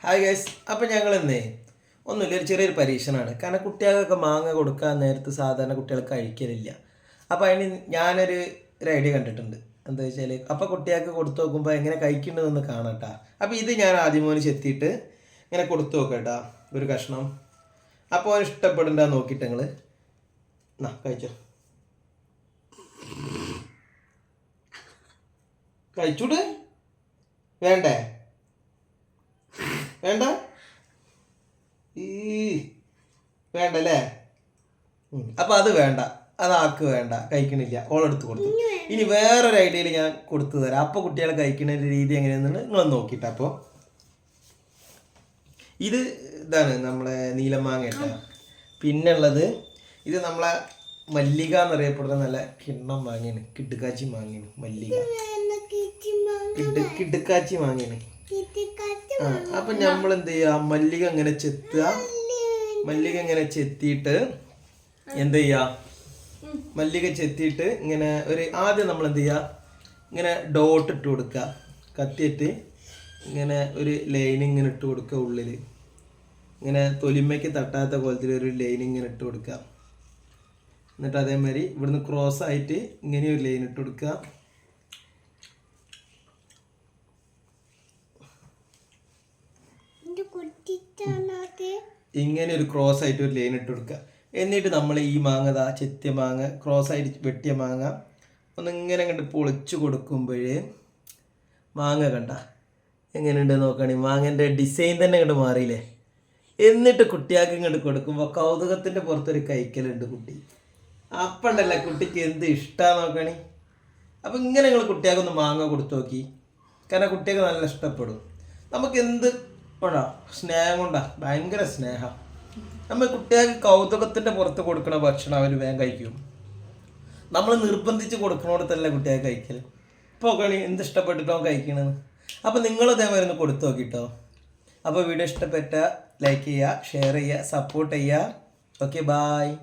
Hi guys, അപ്പം ഞങ്ങളിന്നേ ഒന്നുമില്ല, ഒരു ചെറിയൊരു പരീക്ഷണമാണ്. കാരണം കുട്ടികൾക്കൊക്കെ മാങ്ങ കൊടുക്കാൻ നേരത്ത് സാധാരണ കുട്ടികൾ കഴിക്കലില്ല. അപ്പോൾ അതിന് ഞാനൊരു ഐഡിയ കണ്ടിട്ടുണ്ട്. എന്താ വെച്ചാൽ അപ്പോൾ കുട്ടികൾക്ക് കൊടുത്തു നോക്കുമ്പോൾ എങ്ങനെ കഴിക്കേണ്ടതെന്ന് കാണട്ടാ. അപ്പോൾ ഇത് ഞാൻ ആദ്യം മോന് ചെത്തിയിട്ട് ഇങ്ങനെ കൊടുത്തു നോക്കട്ടാ ഒരു കഷ്ണം. അപ്പോൾ അവന് ഇഷ്ടപ്പെടണ്ട നോക്കിയിട്ട് നിങ്ങൾ കഴിച്ചോ. കഴിച്ചൂട് വേണ്ടേ? വേണ്ട ഈ വേണ്ടല്ലേ? അപ്പം അത് വേണ്ട, അതാക്ക് വേണ്ട, കഴിക്കണില്ല, ഓളെടുത്ത് കൊടുത്തു. ഇനി വേറൊരു ഐഡിയയിൽ ഞാൻ കൊടുത്തു തരാം. അപ്പോൾ കുട്ടികളെ കഴിക്കുന്ന രീതി എങ്ങനെയാണെന്ന് നിങ്ങളൊന്ന് നോക്കിയിട്ട്. അപ്പോൾ ഇതാണ് നമ്മളെ നീലമാങ്ങ കേട്ടോ. പിന്നുള്ളത് ഇത് നമ്മളെ മല്ലിക എന്നറിയപ്പെടുന്ന നല്ല കിണ്ണം മാങ്ങയാണ്, കിടുക്കാച്ചി മാങ്ങയാണ്. മല്ലിക കിടുക്കാച്ചി മാങ്ങയാണ്. അപ്പൊ നമ്മൾ എന്ത് ചെയ്യാ, മല്ലിക ഇങ്ങനെ ചെത്തുക. മല്ലിക ഇങ്ങനെ ചെത്തിയിട്ട് എന്ത് ചെയ്യാ, മല്ലിക ചെത്തിയിട്ട് ഇങ്ങനെ ആദ്യം നമ്മൾ എന്ത് ചെയ്യാ, ഇങ്ങനെ ഡോട്ട് ഇട്ട് കൊടുക്കുക. കത്തിയിട്ട് ഇങ്ങനെ ഒരു ലൈൻ ഇങ്ങനെ ഇട്ട് കൊടുക്കുക. ഉള്ളിൽ ഇങ്ങനെ തൊലിമയ്ക്ക് തട്ടാത്ത കോലത്തിൽ ഒരു ലൈൻ ഇങ്ങനെ ഇട്ട് കൊടുക്കുക. എന്നിട്ട് അതേമാതിരി ഇവിടുന്ന് ക്രോസ് ആയിട്ട് ഇങ്ങനെ ഒരു ലൈൻ ഇട്ട് കൊടുക്കുക. ഇങ്ങനെ ഒരു ക്രോസ് ആയിട്ട് ഒരു ലൈൻ ഇട്ട് കൊടുക്കുക. എന്നിട്ട് നമ്മൾ ഈ മാങ്ങ ചെത്തിയ മാങ്ങ, ക്രോസ് ആയിട്ട് വെട്ടിയ മാങ്ങ ഒന്നിങ്ങനെ കണ്ട് പൊളിച്ച് കൊടുക്കുമ്പോഴേ മാങ്ങ കണ്ട എങ്ങനെയുണ്ട് നോക്കുകയാണെങ്കിൽ മാങ്ങേൻ്റെ ഡിസൈൻ തന്നെ ഇങ്ങോട്ട് മാറിയില്ലേ. എന്നിട്ട് കുട്ടിയാൾക്ക് ഇങ്ങോട്ട് കൊടുക്കുമ്പോൾ കൗതുകത്തിൻ്റെ പുറത്തൊരു കഴിക്കലുണ്ട് കുട്ടി. അപ്പം ഉണ്ടല്ല കുട്ടിക്ക് എന്ത് ഇഷ്ടമാണ് നോക്കണി. അപ്പം ഇങ്ങനെ നിങ്ങൾ കുട്ടികൾക്കൊന്ന് മാങ്ങ കൊടുത്തു നോക്കി. കാരണം കുട്ടികൾക്ക് നല്ല ഇഷ്ടപ്പെടും. നമുക്ക് എന്ത് കൊണ്ടാ സ്നേഹം കൊണ്ടാ, ഭയങ്കര സ്നേഹം. നമ്മൾ കുട്ടികൾക്ക് കൗതുകത്തിൻ്റെ പുറത്ത് കൊടുക്കണ ഭക്ഷണം അവർ വേഗം കഴിക്കും. നമ്മൾ നിർബന്ധിച്ച് കൊടുക്കണോടത്തല്ല കുട്ടികൾക്ക് കഴിക്കൽ. ഇപ്പോൾ നോക്കണി എന്ത് ഇഷ്ടപ്പെട്ടിട്ടോ കഴിക്കണമെന്ന്. അപ്പോൾ നിങ്ങളതേമാതിരി ഒന്ന് കൊടുത്തു നോക്കിട്ടോ. അപ്പോൾ വീഡിയോ ഇഷ്ടപ്പെട്ട ലൈക്ക് ചെയ്യുക, ഷെയർ ചെയ്യുക, സപ്പോർട്ട് ചെയ്യുക. Okay, bye.